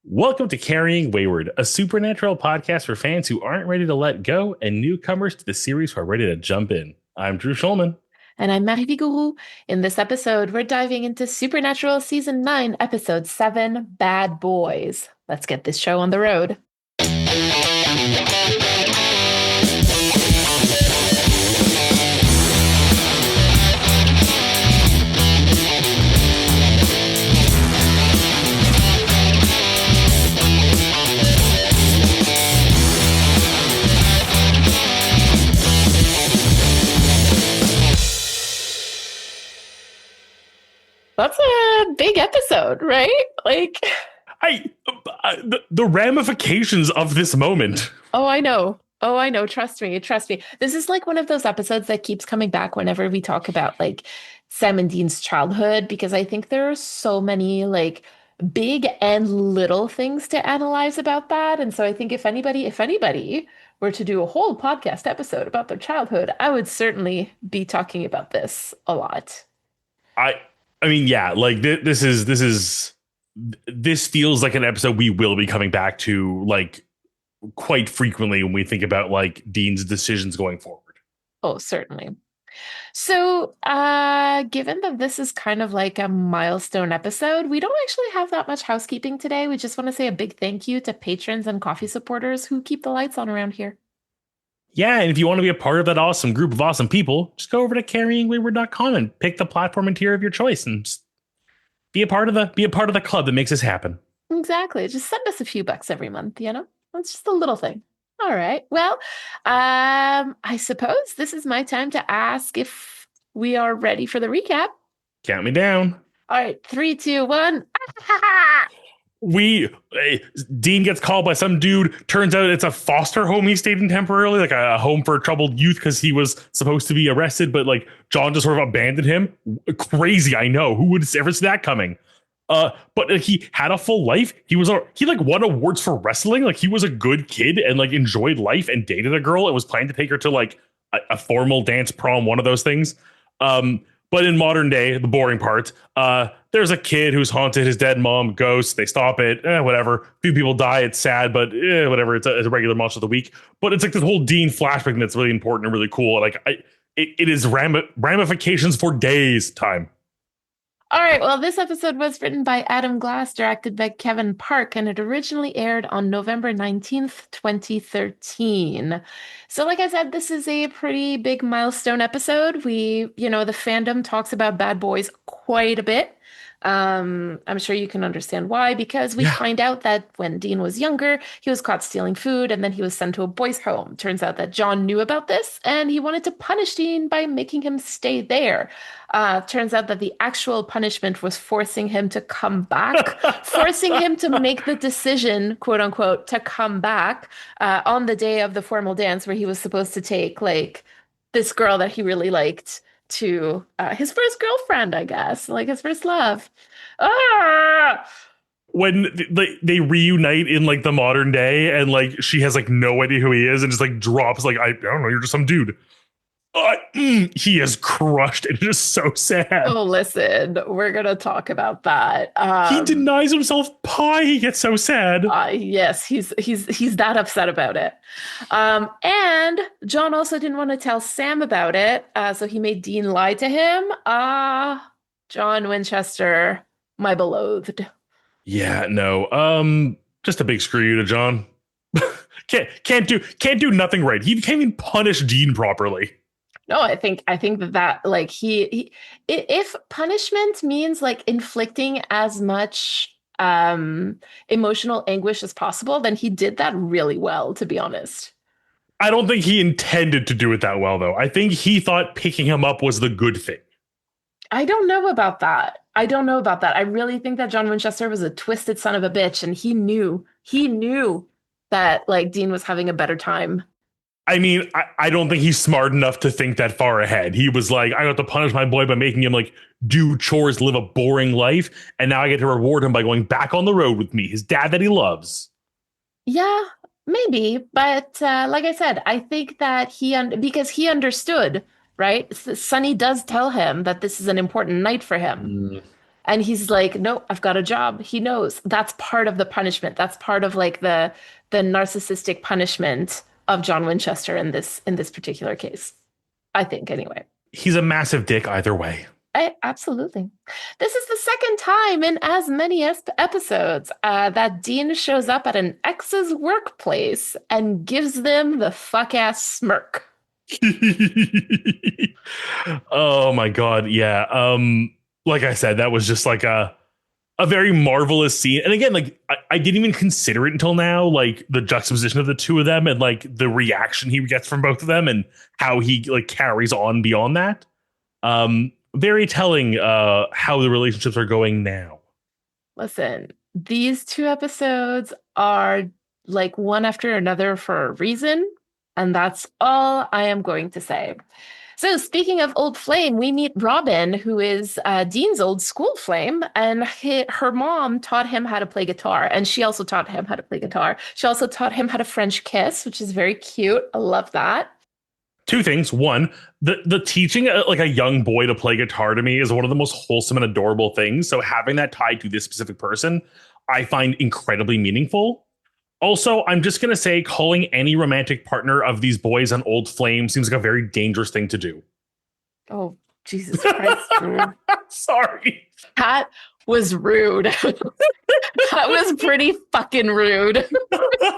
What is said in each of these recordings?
Welcome to Carrying Wayward, a supernatural podcast for fans who aren't ready to let go and newcomers to the series who are ready to jump in. I'm Drew Schulman. And I'm Marie Vigourou. In this episode, we're diving into Supernatural Season 9, Episode 7, Bad Boys. Let's get this show on the road. That's a big episode, right? The ramifications of this moment. Oh, I know. Oh, I know. Trust me. Trust me. This is like one of those episodes that keeps coming back whenever we talk about like Sam and Dean's childhood, because I think there are so many like big and little things to analyze about that. And so I think if anybody were to do a whole podcast episode about their childhood, I would certainly be talking about this a lot. I I mean, yeah, like this feels like an episode we will be coming back to like quite frequently when we think about like Dean's decisions going forward. Oh, certainly. So, given that this is kind of like a milestone episode, we don't actually have that much housekeeping today. We just want to say a big thank you to patrons and coffee supporters who keep the lights on around here. Yeah, and if you want to be a part of that awesome group of awesome people, just go over to carryingwayward.com and pick the platform and tier of your choice and just be a part of the club that makes this happen. Exactly. Just send us a few bucks every month, you know? It's just a little thing. All right. Well, I suppose this is my time to ask if we are ready for the recap. Count me down. All right, three, two, one. Dean gets called by some dude. Turns out it's a foster home he stayed in temporarily, like a home for troubled youth, because he was supposed to be arrested, but like John just sort of abandoned him. Crazy, I know. Who would ever see that coming? But he had a full life. He like won awards for wrestling. Like he was a good kid and like enjoyed life and dated a girl and was planning to take her to like a formal dance prom, one of those things. But in modern day, the boring part, there's a kid who's haunted. His dead mom ghosts. They stop it. Whatever. A few people die. It's sad, but whatever. It's a regular monster of the week. But it's like this whole Dean flashback that's really important and really cool. Like it is ramifications for days time. All right, well, this episode was written by Adam Glass, directed by Kevin Park, and it originally aired on November 19th, 2013. So, like I said, this is a pretty big milestone episode. The fandom talks about Bad Boys quite a bit. I'm sure you can understand why, because we Yeah. find out that when Dean was younger, he was caught stealing food and then he was sent to a boys' home. Turns out that John knew about this and he wanted to punish Dean by making him stay there. Turns out that the actual punishment was forcing him to come back, forcing him to make the decision, quote unquote, to come back on the day of the formal dance where he was supposed to take like this girl that he really liked to his first girlfriend, I guess, like his first love. Ah! When they reunite in like the modern day and like she has like no idea who he is and just like drops like I don't know, you're just some dude. He is crushed and it is so sad. Oh, listen, we're gonna talk about that. He denies himself pie. He gets so sad. Yes, he's that upset about it. And John also didn't want to tell Sam about it, so he made Dean lie to him. John Winchester, my beloved. Yeah, no. Just a big screw you to John. Can't do nothing right. He can't even punish Dean properly. No, I think that like if punishment means like inflicting as much emotional anguish as possible, then he did that really well, to be honest. I don't think he intended to do it that well, though. I think he thought picking him up was the good thing. I don't know about that. I don't know about that. I really think that John Winchester was a twisted son of a bitch, and he knew that like Dean was having a better time. I mean, I don't think he's smart enough to think that far ahead. He was like, I got to punish my boy by making him like do chores, live a boring life. And now I get to reward him by going back on the road with me, his dad that he loves. Yeah, maybe. But like I said, I think that because he understood, right? Sonny does tell him that this is an important night for him. And he's like, no, I've got a job. He knows that's part of the punishment. That's part of like the narcissistic punishment of John Winchester in this particular case. I think anyway. He's a massive dick either way. Absolutely. This is the second time in as many episodes that Dean shows up at an ex's workplace and gives them the fuck ass smirk. Oh my god, yeah. Like I said, that was just like a very marvelous scene. And again, like I didn't even consider it until now, like the juxtaposition of the two of them and like the reaction he gets from both of them and how he like carries on beyond that. Very telling how the relationships are going now. Listen, these two episodes are like one after another for a reason, and that's all I am going to say. So, speaking of old flame, we meet Robin, who is Dean's old school flame, and her mom taught him how to play guitar, and she also taught him how to play guitar. She also taught him how to French kiss, which is very cute. I love that. Two things. One, the teaching like a young boy to play guitar to me is one of the most wholesome and adorable things. So having that tied to this specific person, I find incredibly meaningful. Also, I'm just going to say calling any romantic partner of these boys an old flame seems like a very dangerous thing to do. Oh, Jesus Christ. Sorry. That was rude. That was pretty fucking rude.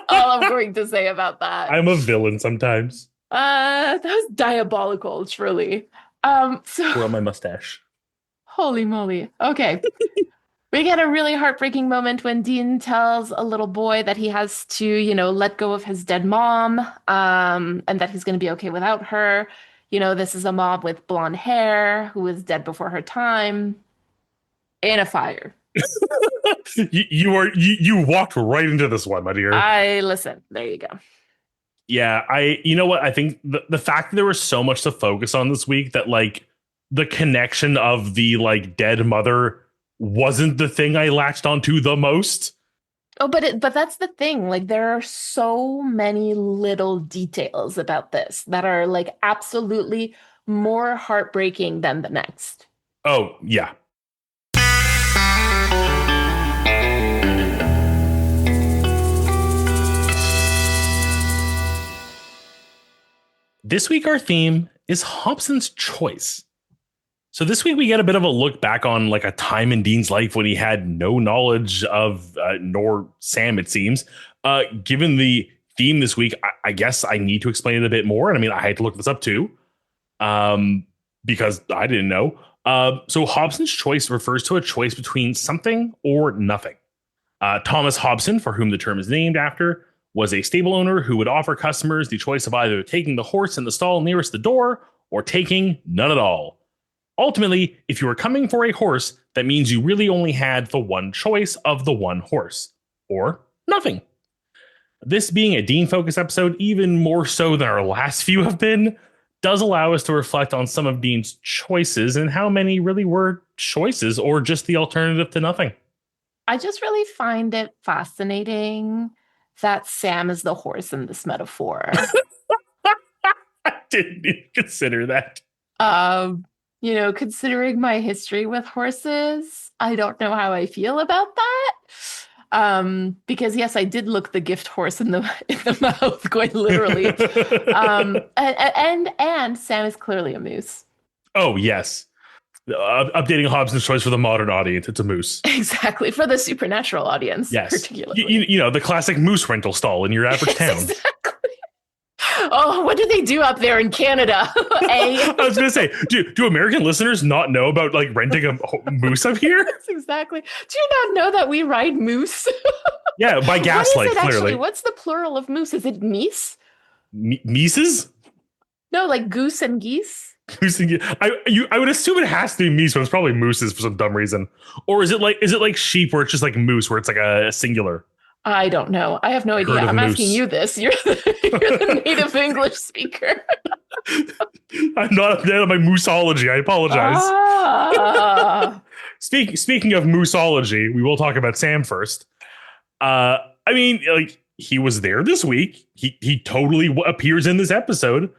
All I'm going to say about that. I'm a villain sometimes. That was diabolical, truly. So Or on my mustache. holy moly. Okay. We get a really heartbreaking moment when Dean tells a little boy that he has to, you know, let go of his dead mom, and that he's going to be okay without her. You know, this is a mom with blonde hair who was dead before her time in a fire. You walked right into this one, my dear. Listen, there you go. Yeah, you know what? I think the fact that there was so much to focus on this week that like the connection of the like dead mother wasn't the thing I latched onto the most. Oh, but that's the thing. Like there are so many little details about this that are like absolutely more heartbreaking than the next. Oh, yeah. This week, our theme is Hobson's choice. So this week, we get a bit of a look back on like a time in Dean's life when he had no knowledge of, nor Sam, it seems. Given the theme this week, I guess I need to explain it a bit more. And I mean, I had to look this up too, because I didn't know. So Hobson's choice refers to a choice between something or nothing. Thomas Hobson, for whom the term is named after, was a stable owner who would offer customers the choice of either taking the horse in the stall nearest the door or taking none at all. Ultimately, if you were coming for a horse, that means you really only had the one choice of the one horse, or nothing. This being a Dean-focused episode, even more so than our last few have been, does allow us to reflect on some of Dean's choices and how many really were choices or just the alternative to nothing. I just really find it fascinating that Sam is the horse in this metaphor. I didn't even consider that. You know, considering my history with horses, I don't know how I feel about that. Because yes, I did look the gift horse in the mouth, quite literally. And Sam is clearly a moose. Oh, yes. Updating Hobson's choice for the modern audience. It's a moose. Exactly. For the supernatural audience, yes. Particularly. You know, the classic moose rental stall in your average town. Exactly. Oh, what do they do up there in Canada? I was going to say, do American listeners not know about like renting a moose up here? That's exactly. Do you not know that we ride moose? Yeah, by gaslight, clearly. Actually? What's the plural of moose? Is it meese? Meeses? No, like goose and geese. Goose and geese. I would assume it has to be meese, but it's probably mooses for some dumb reason. Or is it like sheep where it's just like moose, where it's like a singular? I don't know. I have no idea. I'm asking you this. You're the native English speaker. I'm not up there on my mooseology. I apologize. Speaking of mooseology, we will talk about Sam first. I mean, like he was there this week. He totally appears in this episode.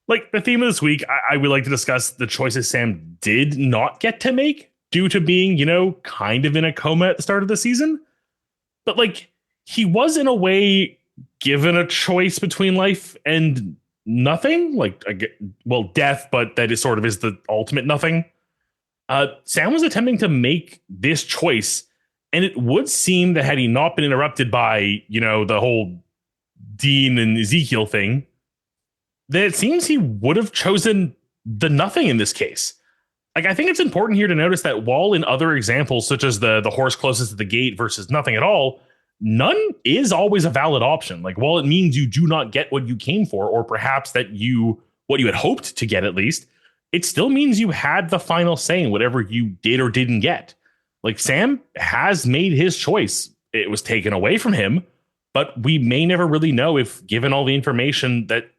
Like the theme of this week, I would like to discuss the choices Sam did not get to make due to being, kind of in a coma at the start of the season. But like he was in a way given a choice between life and nothing, like well, death, but that is sort of is the ultimate nothing. Sam was attempting to make this choice, and it would seem that had he not been interrupted by, the whole Dean and Ezekiel thing, that it seems he would have chosen the nothing in this case. Like, I think it's important here to notice that while in other examples, such as the horse closest to the gate versus nothing at all, none is always a valid option. Like, while it means you do not get what you came for, or perhaps that what you had hoped to get at least, it still means you had the final say in whatever you did or didn't get. Like, Sam has made his choice. It was taken away from him, but we may never really know if, given all the information that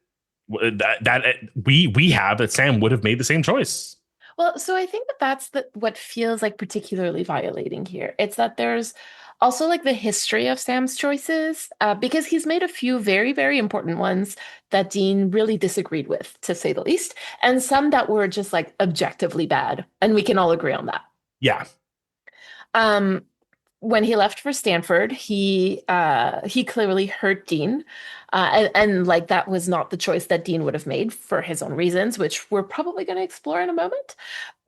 we have, that Sam would have made the same choice. Well, so I think that what feels like particularly violating here. It's that there's also like the history of Sam's choices, because he's made a few very, very important ones that Dean really disagreed with, to say the least, and some that were just like objectively bad, and we can all agree on that. Yeah. When he left for Stanford, he clearly hurt Dean, and like that was not the choice that Dean would have made for his own reasons, which we're probably going to explore in a moment.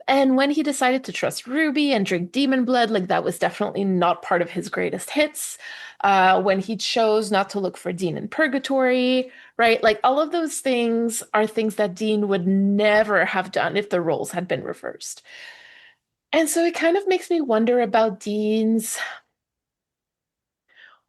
And when he decided to trust Ruby and drink demon blood, like that was definitely not part of his greatest hits. When he chose not to look for Dean in purgatory, right? Like all of those things are things that Dean would never have done if the roles had been reversed. And so it kind of makes me wonder about Dean's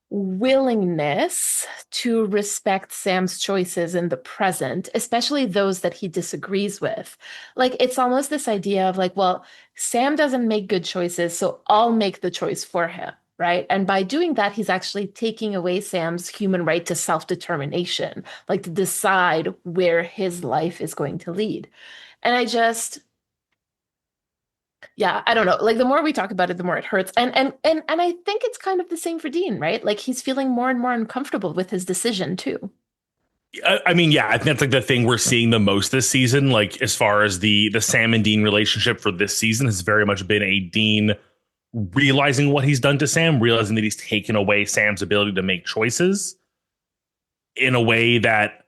willingness to respect Sam's choices in the present, especially those that he disagrees with. Like, it's almost this idea of like, well, Sam doesn't make good choices, so I'll make the choice for him, right? And by doing that, he's actually taking away Sam's human right to self-determination, like to decide where his life is going to lead. And yeah, I don't know. Like the more we talk about it, the more it hurts. And I think it's kind of the same for Dean, right? Like he's feeling more and more uncomfortable with his decision too. I mean, yeah, I think that's like the thing we're seeing the most this season. Like as far as the Sam and Dean relationship for this season has very much been a Dean realizing what he's done to Sam, realizing that he's taken away Sam's ability to make choices in a way that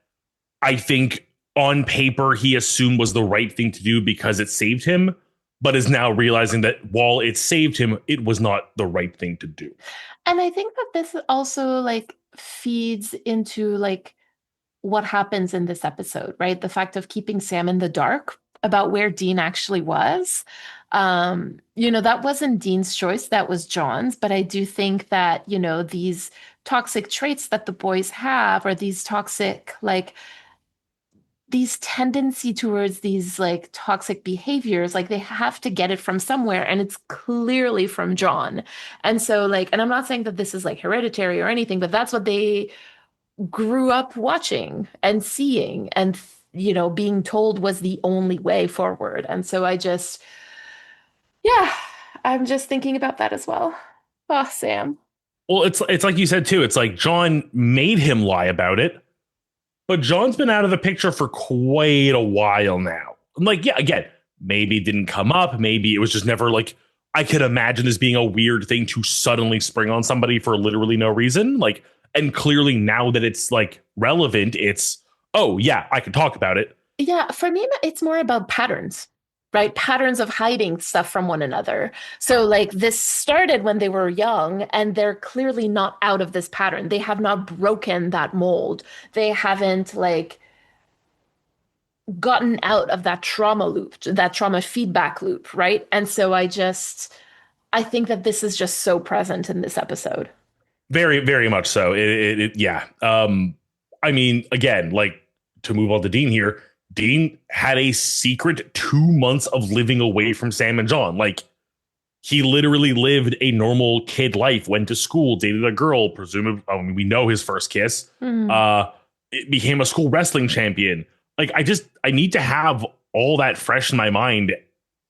I think on paper he assumed was the right thing to do because it saved him, but is now realizing that while it saved him, it was not the right thing to do. And I think that this also like feeds into like what happens in this episode, right? The fact of keeping Sam in the dark about where Dean actually was. That wasn't Dean's choice, that was John's, but I do think that, these toxic traits that the boys have, or these toxic like these tendency towards these like toxic behaviors, like they have to get it from somewhere, and it's clearly from John. And so like, and I'm not saying that this is like hereditary or anything, but that's what they grew up watching and seeing and being told was the only way forward. And so yeah, I'm just thinking about that as well. Oh, Sam. Well, it's like you said too. It's like John made him lie about it, but John's been out of the picture for quite a while now. I'm like, yeah, again, maybe it didn't come up. Maybe it was just never like, I could imagine this being a weird thing to suddenly spring on somebody for literally no reason. Like, and clearly now that it's like relevant, it's, oh yeah, I can talk about it. Yeah, for me, it's more about patterns, right? Patterns of hiding stuff from one another. So like this started when they were young, and they're clearly not out of this pattern. They have not broken that mold. They haven't like gotten out of that trauma loop, that trauma feedback loop, right? And so I think that this is just so present in this episode. Very, very much so. Yeah. I mean, again, like to move on to Dean here, Dean had a secret 2 months of living away from Sam and John. Like he literally lived a normal kid life, went to school, dated a girl, presumably, I mean, we know his first kiss, it became a school wrestling champion. Like I need to have all that fresh in my mind,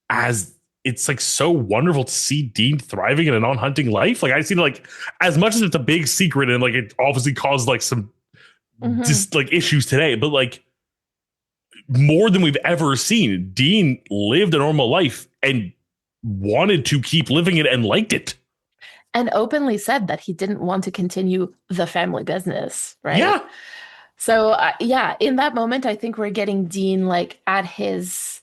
as it's like so wonderful to see Dean thriving in a non-hunting life. Like I see like as much as it's a big secret and like it obviously caused like some just like issues today, but like more than we've ever seen, Dean lived a normal life and wanted to keep living it and liked it. And openly said that he didn't want to continue the family business, right? Yeah. So, yeah, in that moment, I think we're getting Dean like at his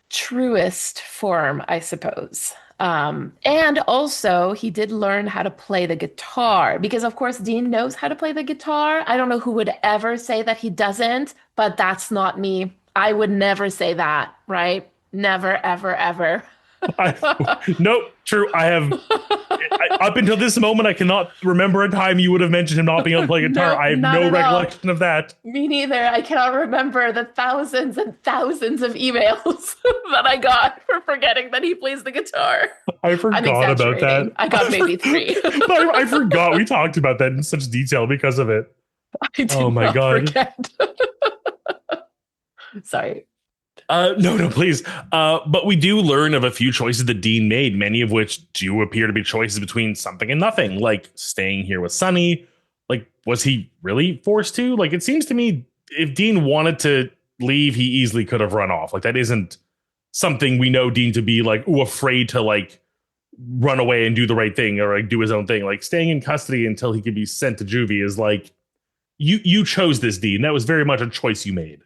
truest form, I suppose. And also, he did learn how to play the guitar because, of course, Dean knows how to play the guitar. I don't know who would ever say that he doesn't, but that's not me. I would never say that, right? Never, ever, ever. I, nope, true. Up until this moment, I cannot remember a time you would have mentioned him not being able to play guitar. Nope, I have not no at all. recollection of that. Me neither. I cannot remember the thousands and thousands of emails that I got for forgetting that he plays the guitar. I I'm forgot about that. exaggerating. I got maybe three. I forgot we talked about that in such detail because of it. I Oh did my not God. forget. Sorry. No, please. But we do learn of a few choices that Dean made, many of which do appear to be choices between something and nothing, like staying here with Sonny. Like, was he really forced to? Like, it seems to me if Dean wanted to leave, he easily could have run off. Like, that isn't something we know Dean to be like, afraid to like run away and do the right thing or like do his own thing. Like, staying in custody until he could be sent to juvie is like, you chose this, Dean. That was very much a choice you made.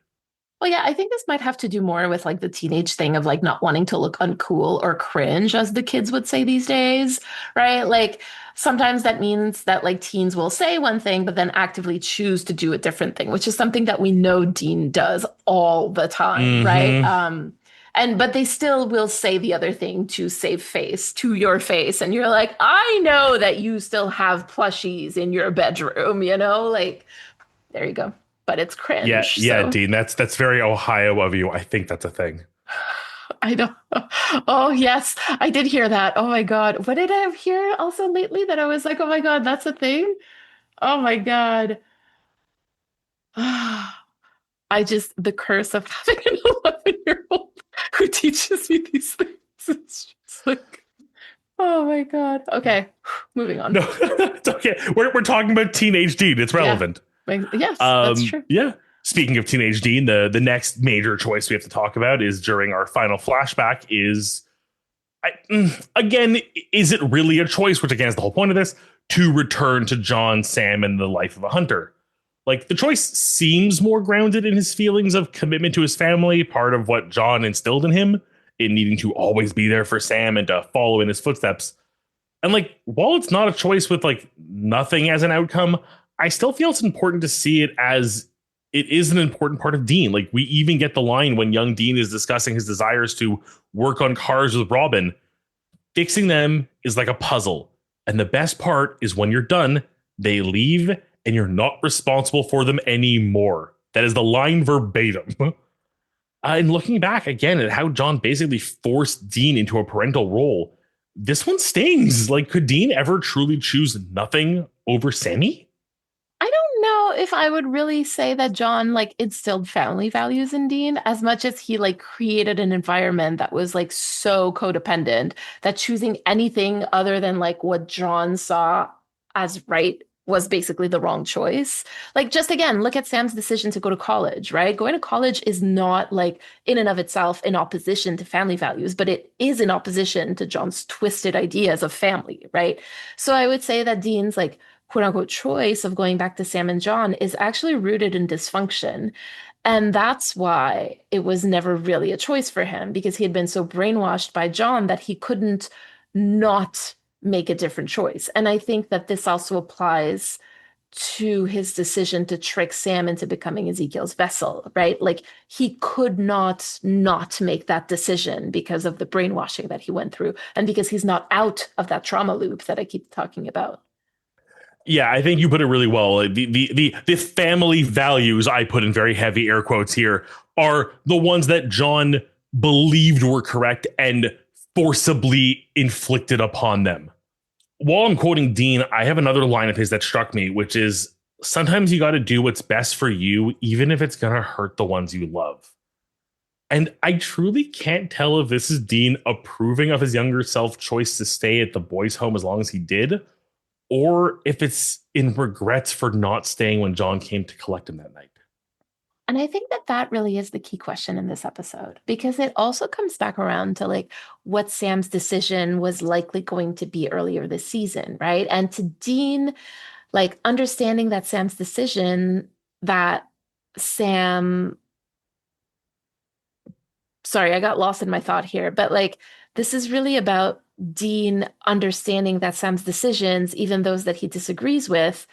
Well, yeah, I think this might have to do more with like the teenage thing of like not wanting to look uncool or cringe, as the kids would say these days, right? Like sometimes that means that like teens will say one thing, but then actively choose to do a different thing, which is something that we know Dean does all the time, right? Mm-hmm. And but they still will say the other thing to save face, to your face, and you're like, I know that you still have plushies in your bedroom, like there you go. But it's Yeah, cringe, yeah, so. Dean. That's very Ohio of you. I think that's a thing. I don't. Oh, yes, I did hear that. Oh my God. What did I hear also lately that I was like, oh my God, that's a thing? Oh my God. The curse of having an 11-year-old who teaches me these things. It's just like, oh my God. Okay, moving on. No, it's okay. We're talking about teenage Dean. It's Yeah. relevant. Yes, that's true. Yeah. Speaking of teenage Dean, the next major choice we have to talk about is during our final flashback is again, is it really a choice, which again is the whole point of this, to return to John, Sam, and the life of a hunter? Like the choice seems more grounded in his feelings of commitment to his family, part of what John instilled in him, in needing to always be there for Sam and to follow in his footsteps. And like, while it's not a choice with like nothing as an outcome, I still feel it's important to see it as it is an important part of Dean. Like, we even get the line when young Dean is discussing his desires to work on cars with Robin. Fixing them is like a puzzle. And the best part is when you're done, they leave and you're not responsible for them anymore. That is the line verbatim. And looking back again at how John basically forced Dean into a parental role, this one stings. Like, could Dean ever truly choose nothing over Sammy? I don't know if I would really say that John like instilled family values in Dean as much as he like created an environment that was like so codependent that choosing anything other than like what John saw as right was basically the wrong choice. Like just again, look at Sam's decision to go to college, right? Going to college is not like in and of itself in opposition to family values, but it is in opposition to John's twisted ideas of family, right? So I would say that Dean's like quote unquote choice of going back to Sam and John is actually rooted in dysfunction. And that's why it was never really a choice for him because he had been so brainwashed by John that he couldn't not make a different choice. And I think that this also applies to his decision to trick Sam into becoming Ezekiel's vessel, right? Like he could not make that decision because of the brainwashing that he went through and because he's not out of that trauma loop that I keep talking about. Yeah, I think you put it really well. The family values, I put in very heavy air quotes here, are the ones that John believed were correct and forcibly inflicted upon them. While I'm quoting Dean, I have another line of his that struck me, which is sometimes you got to do what's best for you, even if it's going to hurt the ones you love. And I truly can't tell if this is Dean approving of his younger self choice to stay at the boys' home as long as he did, or if it's in regrets for not staying when John came to collect him that night. And I think that that really is the key question in this episode because it also comes back around to like what Sam's decision was likely going to be earlier this season, right? And to Dean, like understanding that Sam's decision that Sam, sorry, I got lost in my thought here, but like this is really about Dean understanding that Sam's decisions, even those that he disagrees with,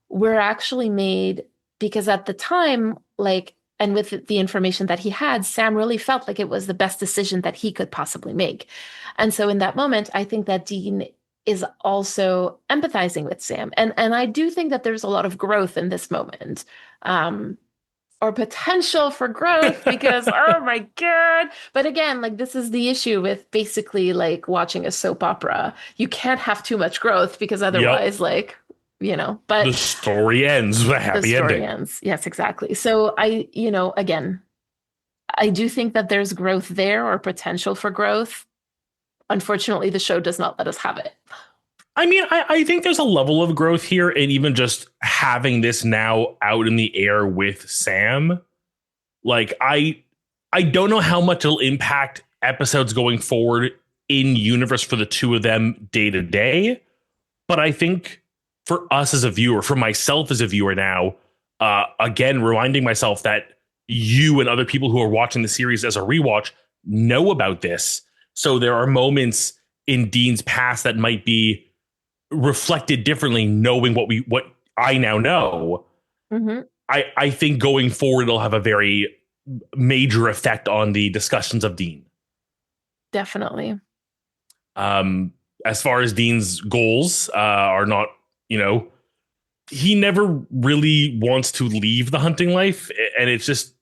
were actually made because at the time, like, and with the information that he had, Sam really felt like it was the best decision that he could possibly make. And so in that moment, I think that Dean is also empathizing with Sam. And I do think that there's a lot of growth in this moment. Or potential for growth because oh my god, but again, like this is the issue with basically like watching a soap opera. You can't have too much growth because Yep. otherwise like but The story ends with a the happy story ending. ends. Yes, exactly. So again, I do think that there's growth there or potential for growth. Unfortunately, the show does not let us have it. I mean, I think there's a level of growth here, and even just having this now out in the air with Sam, like I don't know how much it'll impact episodes going forward in universe for the two of them day to day, but I think for us as a viewer, for myself as a viewer now, again reminding myself that you and other people who are watching the series as a rewatch know about this, so there are moments in Dean's past that might be reflected differently, knowing what I now know. Hmm. I think going forward it'll have a very major effect on the discussions of Dean. Definitely. Um, as far as Dean's goals are not, you know, he never really wants to leave the hunting life, and it's just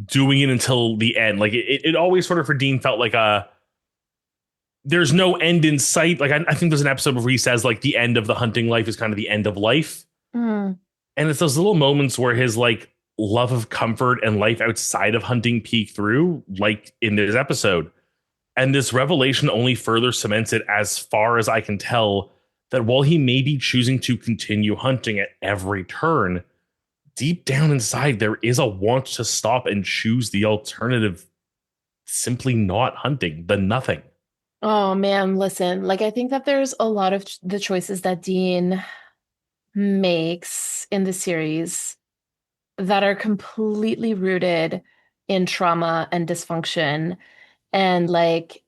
doing it until the end. Like it always sort of for Dean felt like a there's no end in sight. Like I think there's an episode where he says like the end of the hunting life is kind of the end of life. Mm. And it's those little moments where his like love of comfort and life outside of hunting peek through, like in this episode. And this revelation only further cements it, as far as I can tell, that while he may be choosing to continue hunting at every turn, deep down inside, there is a want to stop and choose the alternative, simply not hunting, the nothing. Oh man, listen, like I think that there's a lot of the choices that Dean makes in the series that are completely rooted in trauma and dysfunction. And like,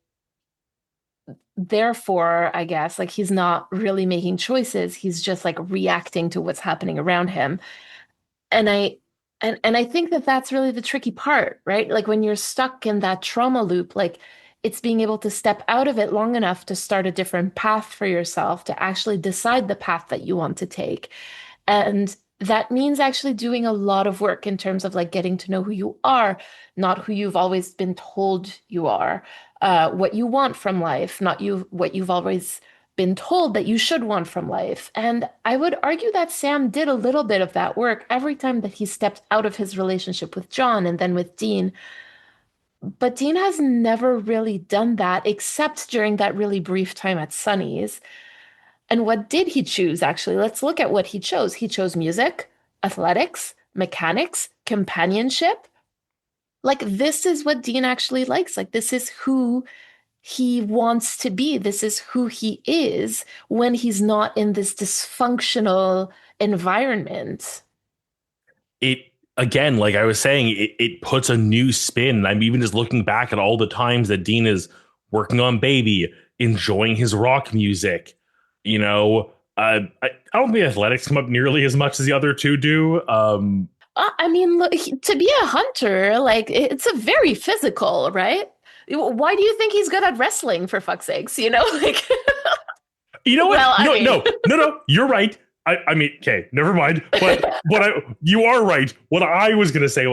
therefore, I guess, like he's not really making choices. He's just like reacting to what's happening around him. And I think that that's really the tricky part, right? Like when you're stuck in that trauma loop, like it's being able to step out of it long enough to start a different path for yourself, to actually decide the path that you want to take. And that means actually doing a lot of work in terms of like getting to know who you are, not who you've always been told you are, what you want from life, not what you've always been told that you should want from life. And I would argue that Sam did a little bit of that work every time that he stepped out of his relationship with John and then with Dean. But Dean has never really done that except during that really brief time at Sunny's. And what did he choose, actually? Let's look at what he chose. He chose music, athletics, mechanics, companionship. Like, this is what Dean actually likes. Like, this is who he wants to be. This is who he is when he's not in this dysfunctional environment. It again, like I was saying, it puts a new spin. I'm even just looking back at all the times that Dean is working on Baby, enjoying his rock music. You know, I don't think athletics come up nearly as much as the other two do. I mean, look, to be a hunter, like, it's a very physical, right? Why do you think he's good at wrestling, for fuck's sakes? Like, You know what? well, I mean, No. You're right. I mean, okay, never mind. But you are right. What I was gonna say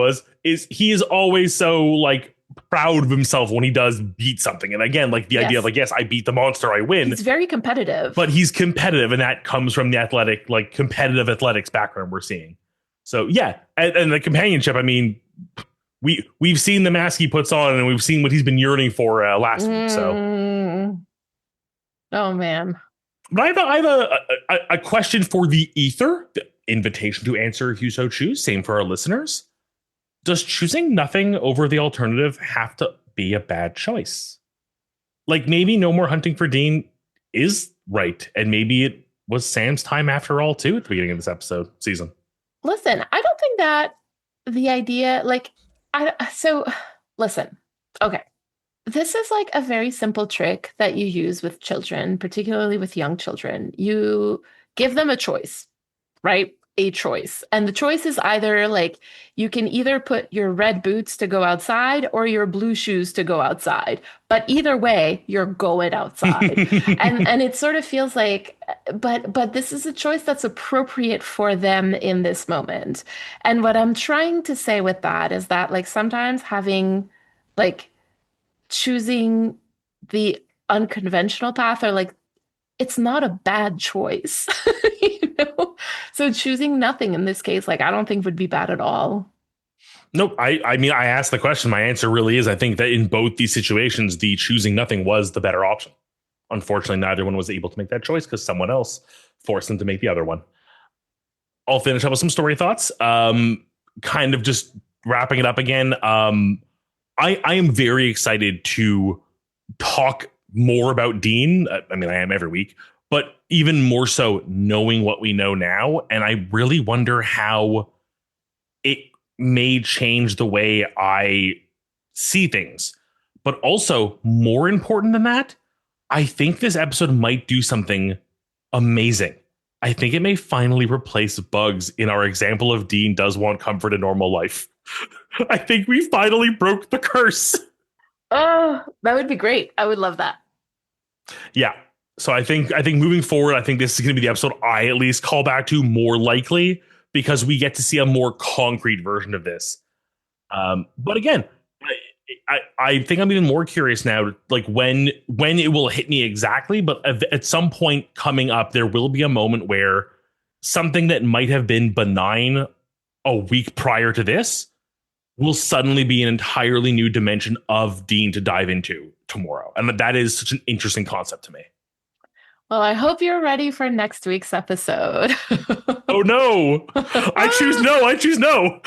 is he is always so like proud of himself when he does beat something. And again, like the idea of yes, like, yes, I beat the monster, I win. he's very competitive. But he's competitive, and that comes from the athletic, like competitive athletics background we're seeing. So yeah, and the companionship. I mean, we've seen the mask he puts on, and we've seen what he's been yearning for last week. So, Mm. Oh man. but I have a question for the ether. The invitation to answer if you so choose. Same for our listeners. does choosing nothing over the alternative have to be a bad choice? Like maybe no more hunting for Dean is right, and maybe it was Sam's time after all too at the beginning of this episode season. Listen, I don't think that the idea, like, so listen, okay. This is like a very simple trick that you use with children, particularly with young children. You give them a choice, right? A choice. And the choice is either like you can either put your red boots to go outside or your blue shoes to go outside. But either way, you're going outside. And it sort of feels like but this is a choice that's appropriate for them in this moment. And what I'm trying to say with that is that like sometimes having like choosing the unconventional path or like it's not a bad choice. You know? So choosing nothing in this case, like I don't think would be bad at all. Nope. I mean, I asked the question. My answer really is I think that in both these situations, the choosing nothing was the better option. Unfortunately, neither one was able to make that choice because someone else forced them to make the other one. I'll finish up with some story thoughts. Kind of just wrapping it up again. I am very excited to talk more about Dean. I mean, I am every week, but even more so knowing what we know now. And I really wonder how it may change the way I see things. But also, more important than that, I think this episode might do something amazing. I think it may finally replace Bugs in our example of Dean does want comfort in normal life. I think we finally broke the curse. Oh, that would be great. I would love that. Yeah. So I think moving forward, I think this is going to be the episode I at least call back to more likely because we get to see a more concrete version of this. But again, I think I'm even more curious now, like when it will hit me exactly. But at some point coming up, there will be a moment where something that might have been benign a week prior to this will suddenly be an entirely new dimension of Dean to dive into tomorrow. And that is such an interesting concept to me. Well, I hope you're ready for next week's episode. Oh no. I choose no. I choose no.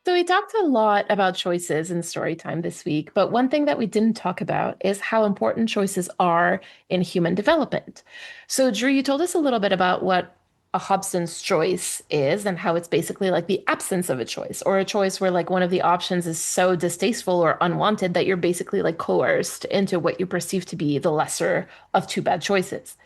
So we talked a lot about choices in story time this week, but one thing that we didn't talk about is how important choices are in human development. So Drew, you told us a little bit about what a Hobson's choice is and how it's basically like the absence of a choice or a choice where like one of the options is so distasteful or unwanted that you're basically like coerced into what you perceive to be the lesser of two bad choices.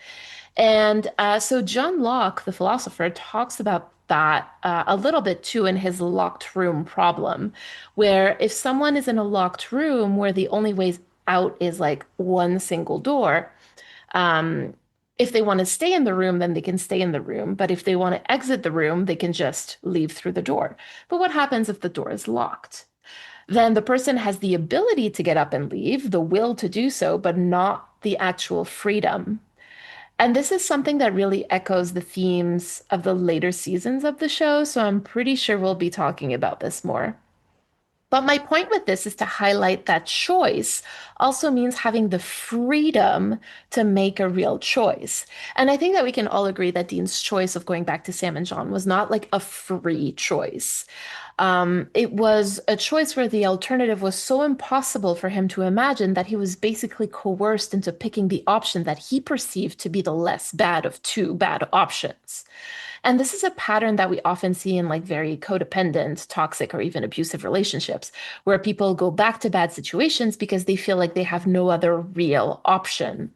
And so John Locke, the philosopher, talks about that a little bit too in his locked room problem, where if someone is in a locked room where the only way out is like one single door, if they want to stay in the room, then they can stay in the room. But if they want to exit the room, they can just leave through the door. But what happens if the door is locked? Then the person has the ability to get up and leave, the will to do so, but not the actual freedom. And this is something that really echoes the themes of the later seasons of the show. So I'm pretty sure we'll be talking about this more. But my point with this is to highlight that choice also means having the freedom to make a real choice. And I think that we can all agree that Dean's choice of going back to Sam and John was not like a free choice. It was a choice where the alternative was so impossible for him to imagine that he was basically coerced into picking the option that he perceived to be the less bad of two bad options. And this is a pattern that we often see in like very codependent, toxic, or even abusive relationships, where people go back to bad situations because they feel like they have no other real option.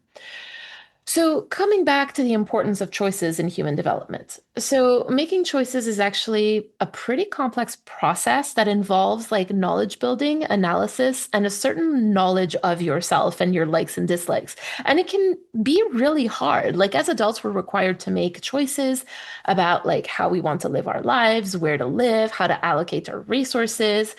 So, coming back to the importance of choices in human development. So, making choices is actually a pretty complex process that involves like knowledge building, analysis, and a certain knowledge of yourself and your likes and dislikes. And it can be really hard. Like, as adults, we're required to make choices about like how we want to live our lives, where to live, how to allocate our resources.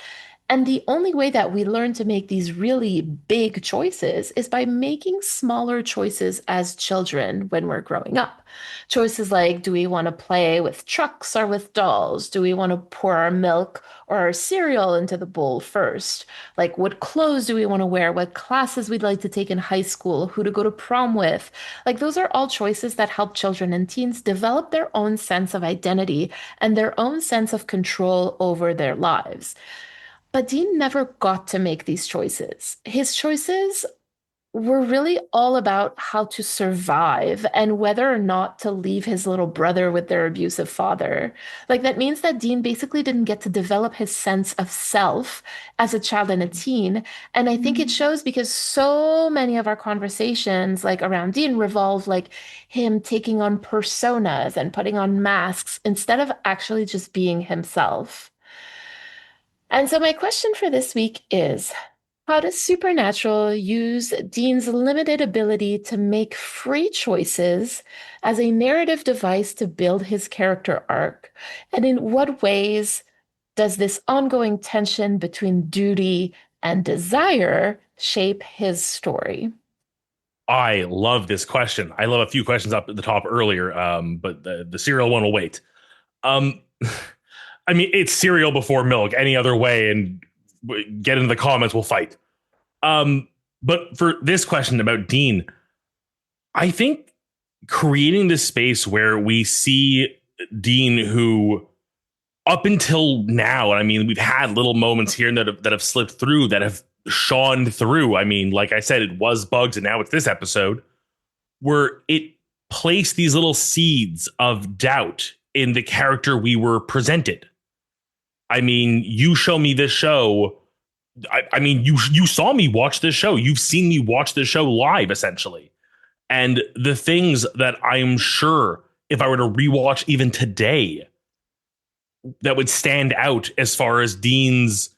And the only way that we learn to make these really big choices is by making smaller choices as children when we're growing up. Choices like, do we want to play with trucks or with dolls? Do we want to pour our milk or our cereal into the bowl first? Like, what clothes do we want to wear? What classes we'd like to take in high school? Who to go to prom with? Like, those are all choices that help children and teens develop their own sense of identity and their own sense of control over their lives. But Dean never got to make these choices. His choices were really all about how to survive and whether or not to leave his little brother with their abusive father. Like, that means that Dean basically didn't get to develop his sense of self as a child and a teen. And I think it shows because so many of our conversations, like around Dean, revolve like him taking on personas and putting on masks instead of actually just being himself. And so, my question for this week is, how does Supernatural use Dean's limited ability to make free choices as a narrative device to build his character arc? And in what ways does this ongoing tension between duty and desire shape his story? I love this question. I love a few questions up at the top earlier, but the cereal one will wait. Um, I mean, it's cereal before milk. Any other way, and get into the comments, we'll fight. But for this question about Dean, I think creating this space where we see Dean, who up until now, I mean, we've had little moments here that have slipped through, that have shone through. I mean, like I said, it was Bugs, and now it's this episode where it placed these little seeds of doubt in the character we were presented. I mean, you show me this show. I mean, you saw me watch this show. You've seen me watch this show live, essentially. And the things that I'm sure if I were to rewatch even today, that would stand out as far as Dean's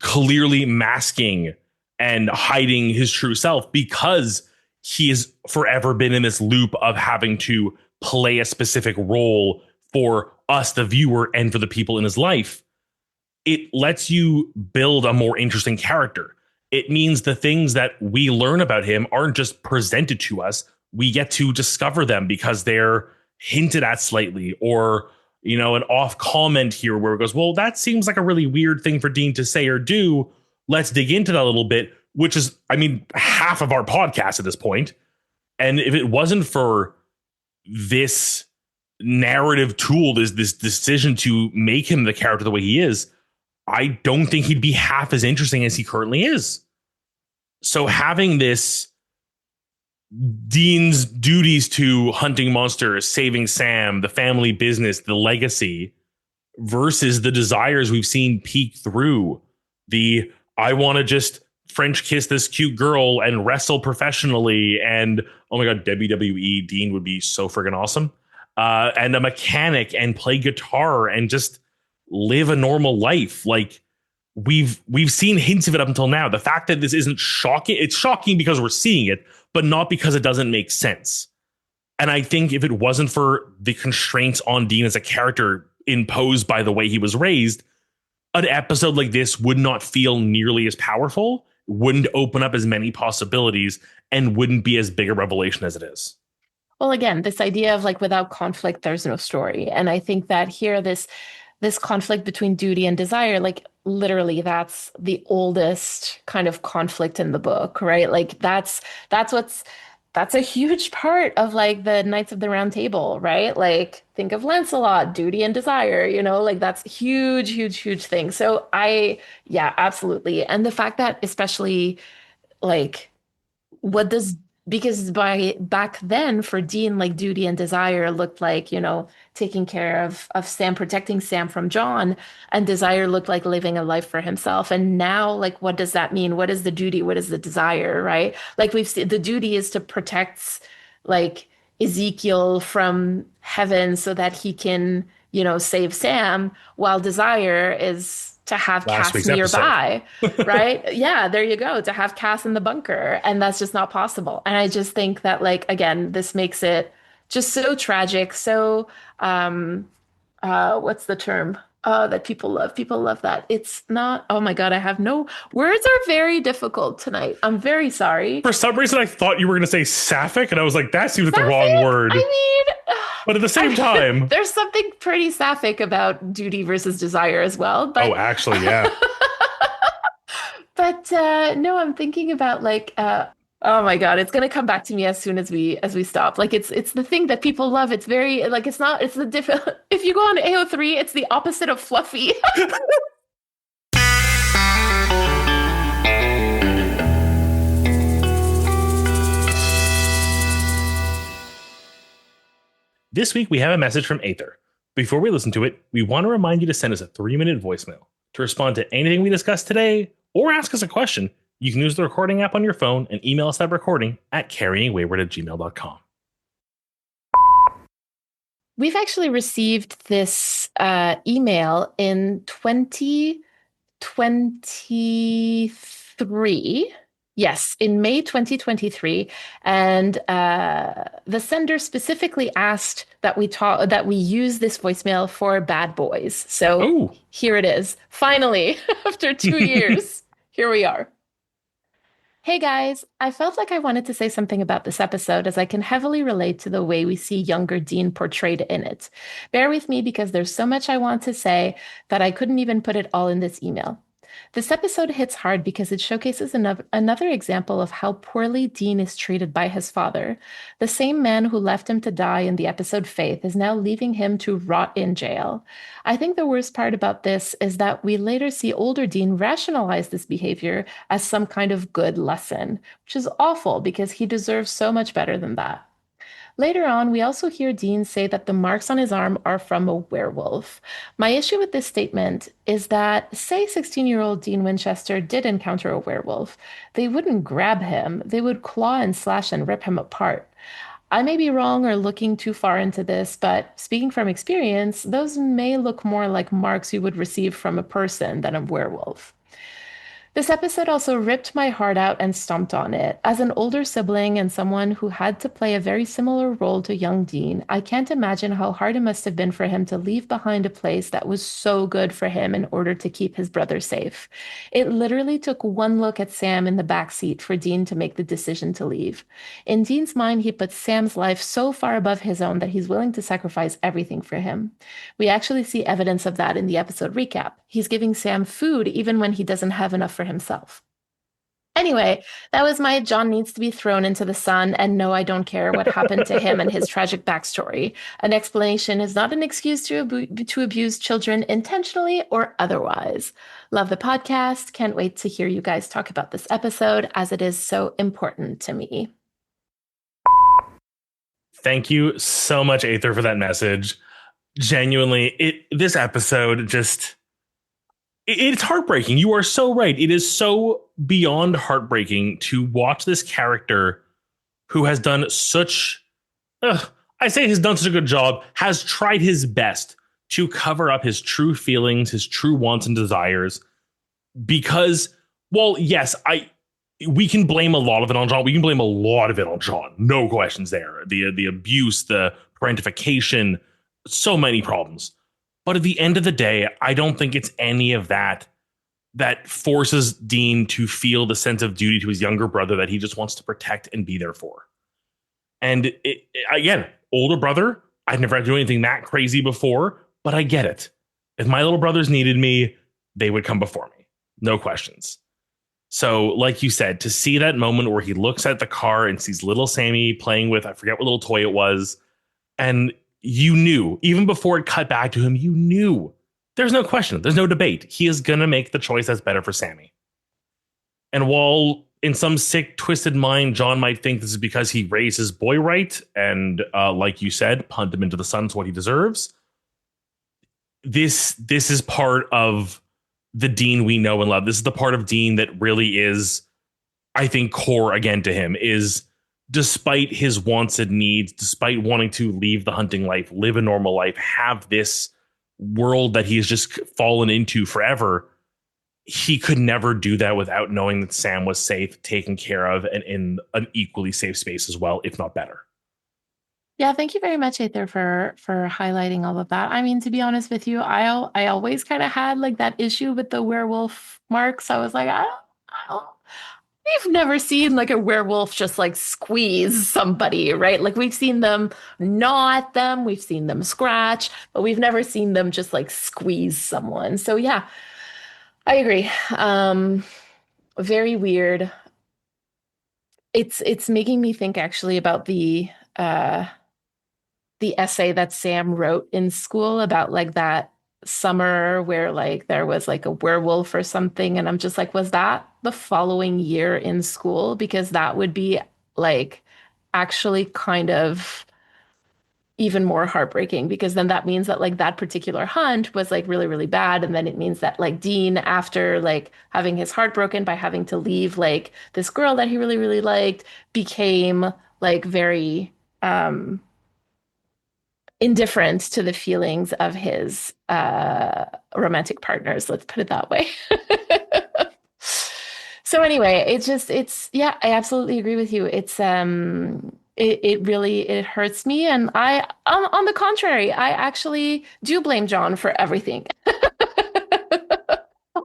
clearly masking and hiding his true self, because he has forever been in this loop of having to play a specific role for us, the viewer, and for the people in his life. It lets you build a more interesting character. It means the things that we learn about him aren't just presented to us. We get to discover them because they're hinted at slightly, or, you know, an off comment here where it goes, well, that seems like a really weird thing for Dean to say or do. Let's dig into that a little bit, which is, I mean, half of our podcast at this point. And if it wasn't for this narrative tool, this decision to make him the character the way he is, I don't think he'd be half as interesting as he currently is. So having this Dean's duties to hunting monsters, saving Sam, the family business, the legacy, versus the desires we've seen peek through, the I want to just French kiss this cute girl and wrestle professionally, and oh my god, WWE Dean would be so friggin' awesome. And a mechanic, and play guitar, and just live a normal life. Like, we've seen hints of it up until now. The fact that this isn't shocking, it's shocking because we're seeing it, but not because it doesn't make sense. And I think if it wasn't for the constraints on Dean as a character imposed by the way he was raised, an episode like this would not feel nearly as powerful, wouldn't open up as many possibilities, and wouldn't be as big a revelation as it is. Well, again, this idea of like without conflict, there's no story. And I think that here, this conflict between duty and desire, like literally that's the oldest kind of conflict in the book, right? Like that's a huge part of like the Knights of the Round Table, right? Like think of Lancelot, duty and desire, like that's huge, huge, huge thing. So yeah, absolutely. And the fact that especially like what does because by back then for Dean, like duty and desire looked like, taking care of Sam, protecting Sam from John, and desire looked like living a life for himself. And now, like, what does that mean? What is the duty? What is the desire, right? Like we've seen the duty is to protect like Ezekiel from heaven so that he can, save Sam, while desire is to have Last Cass week's episode. nearby, right? Yeah, there you go, to have Cass in the bunker. And that's just not possible. And I just think that, like, again, this makes it just so tragic. So, what's the term? That people love. People love that. It's not, oh my God, I have no words are very difficult tonight. I'm very sorry. For some reason, I thought you were going to say sapphic, and I was like, that seems like the wrong Sapphic? word. I mean, But at the same time, there's something pretty sapphic about duty versus desire as well. oh, But actually, yeah. no, I'm thinking about oh my God, it's gonna come back to me as soon as we stop. Like it's the thing that people love. It's very like it's not it's the diff if you go on AO3, it's the opposite of fluffy. This week, we have a message from Aether. Before we listen to it, we want to remind you to send us a 3-minute voicemail. To respond to anything we discussed today or ask us a question, you can use the recording app on your phone and email us that recording at carryingwayward@gmail.com. We've actually received this email in 2023. Yes, in May 2023, and the sender specifically asked that we use this voicemail for bad boys. So Oh, here it is. Finally, after 2 years, here we are. Hey guys, I felt like I wanted to say something about this episode as I can heavily relate to the way we see younger Dean portrayed in it. Bear with me because there's so much I want to say that I couldn't even put it all in this email. This episode hits hard because it showcases another example of how poorly Dean is treated by his father. The same man who left him to die in the episode Faith is now leaving him to rot in jail. I think the worst part about this is that we later see older Dean rationalize this behavior as some kind of good lesson, which is awful because he deserves so much better than that. Later on, we also hear Dean say that the marks on his arm are from a werewolf. My issue with this statement is that, say 16-year-old Dean Winchester did encounter a werewolf, they wouldn't grab him, they would claw and slash and rip him apart. I may be wrong or looking too far into this, but speaking from experience, those may look more like marks you would receive from a person than a werewolf. This episode also ripped my heart out and stomped on it. As an older sibling and someone who had to play a very similar role to young Dean, I can't imagine how hard it must have been for him to leave behind a place that was so good for him in order to keep his brother safe. It literally took one look at Sam in the back seat for Dean to make the decision to leave. In Dean's mind, he puts Sam's life so far above his own that he's willing to sacrifice everything for him. We actually see evidence of that in the episode recap. He's giving Sam food even when he doesn't have enough for himself. Anyway, that was my John needs to be thrown into the sun, and no, I don't care what happened to him and his tragic backstory. An explanation is not an excuse to abuse children intentionally or otherwise. Love the podcast. Can't wait to hear you guys talk about this episode as it is so important to me. thank you so much, Aether, for that message. Genuinely, this episode just... It's heartbreaking. You are so right. It is so beyond heartbreaking to watch this character who has done such, I say has done such a good job, has tried his best to cover up his true feelings, his true wants and desires. Because, well, yes, we can blame a lot of it on John. We can blame a lot of it on John. No questions there. The abuse, the parentification, so many problems. But at the end of the day, I don't think it's any of that forces Dean to feel the sense of duty to his younger brother that he just wants to protect and be there for. And again, older brother, I've never had to do anything that crazy before, but I get it. If my little brothers needed me, they would come before me. No questions. So like you said, to see that moment where he looks at the car and sees little Sammy playing with, I forget what little toy it was, and you knew, even before it cut back to him, you knew. There's no question. There's no debate. He is going to make the choice that's better for Sammy. And while in some sick, twisted mind, John might think this is because he raised his boy right, and like you said, punt him into the sun to what he deserves. This is part of the Dean we know and love. This is the part of Dean that really is, I think, core again to him, is despite his wants and needs, despite wanting to leave the hunting life, live a normal life, have this world that he's just fallen into forever, he could never do that without knowing that Sam was safe, taken care of, and in an equally safe space as well, if not better. Yeah, thank you very much, Aether, for highlighting all of that. I mean, to be honest with you, I always kind of had like that issue with the werewolf marks. I was like, I don't we've never seen like a werewolf just like squeeze somebody, right? Like we've seen them gnaw at them, we've seen them scratch, but we've never seen them just like squeeze someone. So yeah, I agree. Very weird. It's making me think actually about uh the essay that Sam wrote in school about like that summer where like there was like a werewolf or something. And I'm just like, was that the following year in school? Because that would be like actually kind of even more heartbreaking because then that means that like that particular hunt was like really, really bad. And then it means that like Dean, after like having his heart broken by having to leave like this girl that he really, really liked, became like very indifferent to the feelings of his romantic partners. Let's put it that way. So anyway, yeah, I absolutely agree with you. It really it hurts me, and on the contrary, I actually do blame John for everything.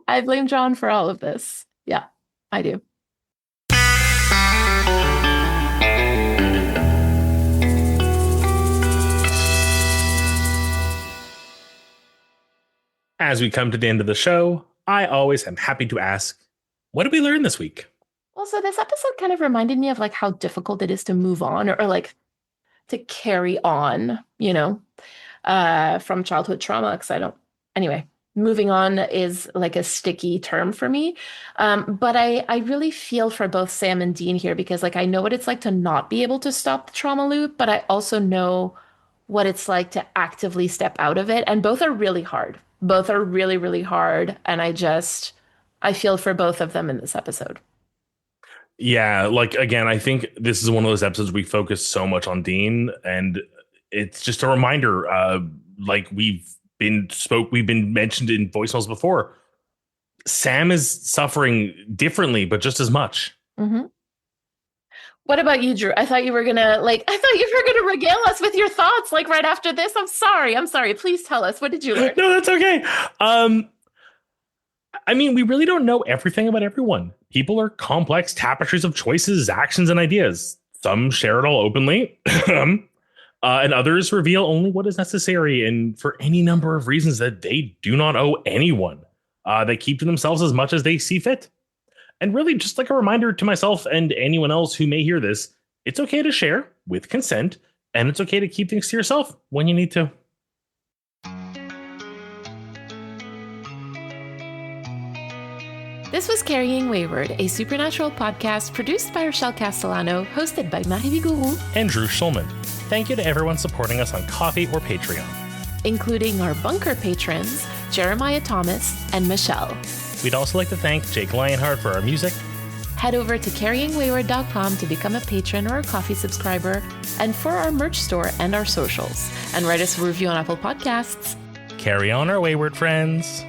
I blame John for all of this. Yeah, I do. As we come to the end of the show, I always am happy to ask, what did we learn this week? Well, so this episode kind of reminded me of like how difficult it is to move on or like to carry on, from childhood trauma. Because I don't, anyway, moving on is like a sticky term for me. But I really feel for both Sam and Dean here because like I know what it's like to not be able to stop the trauma loop, but I also know what it's like to actively step out of it. And both are really hard. Both are really, really hard. And I feel for both of them in this episode. Yeah, like again, I think this is one of those episodes we focus so much on Dean, and it's just a reminder. Like we've been mentioned in voicemails before. Sam is suffering differently, but just as much. Mm-hmm. What about you, Drew? I thought you were gonna regale us with your thoughts like right after this. I'm sorry. I'm sorry. Please tell us. What did you learn? No, that's okay. I mean, we really don't know everything about everyone. People are complex tapestries of choices, actions, and ideas. Some share it all openly, and others reveal only what is necessary, and for any number of reasons that they do not owe anyone. They keep to themselves as much as they see fit. And really, just like a reminder to myself and anyone else who may hear this, it's okay to share with consent, and it's okay to keep things to yourself when you need to. This was Carrying Wayward, a supernatural podcast produced by Rochelle Castellano, hosted by Marie Vigourou and Drew Schulman. Thank you to everyone supporting us on Ko-fi or Patreon, including our bunker patrons, Jeremiah Thomas and Michelle. We'd also like to thank Jake Lionheart for our music. Head over to carryingwayward.com to become a patron or a Ko-fi subscriber, and for our merch store and our socials. And write us a review on Apple Podcasts. Carry on our wayward friends.